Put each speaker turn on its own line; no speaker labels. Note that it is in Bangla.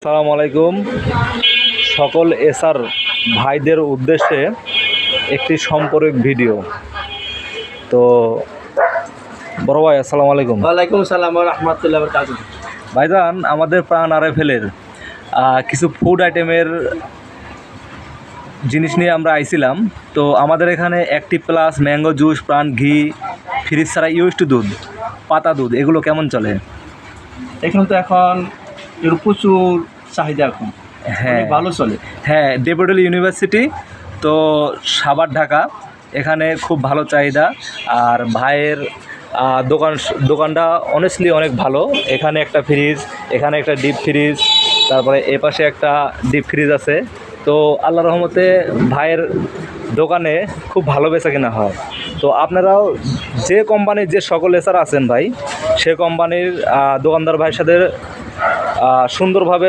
আসসালামু আলাইকুম। সকল এসআর ভাইদের উদ্দেশ্যে একটি সম্পর্ক ভিডিও। তো বড় ভাই আসসালামু আলাইকুম।
ওয়ালাইকুম আসসালাম ওয়া রাহমাতুল্লাহি ওয়া বারাকাতুহু।
ভাইজান, আমাদের প্রাণ আরএফএলের কিছু ফুড আইটেমের জিনিস নিয়ে আমরা আইছিলাম। তো আমাদের এখানে অ্যাক্টিভ প্লাস, ম্যাঙ্গো জুস, প্রাণ ঘি, ফ্রিজ ছাড়া ইউজড দুধ, পাতা দুধ এগুলো কেমন চলে?
এখানে তো এখন এর প্রচুর চাহিদা এখন,
হ্যাঁ
ভালো চলে।
হ্যাঁ, ডেপুটেল ইউনিভার্সিটি তো সাভার ঢাকা, এখানে খুব ভালো চাহিদা। আর ভাইয়ের দোকানটা অনেস্টলি অনেক ভালো। এখানে একটা ফ্রিজ, এখানে একটা ডিপ ফ্রিজ, তারপরে এ পাশে একটা ডিপ ফ্রিজ আছে। তো আল্লাহর রহমতে ভাইয়ের দোকানে খুব ভালো বেচা কেনা হয়। তো আপনারাও যে কোম্পানির যে সকল এসার আছেন ভাই, সে কোম্পানির দোকানদার ভাইয়ের সাথে সুন্দরভাবে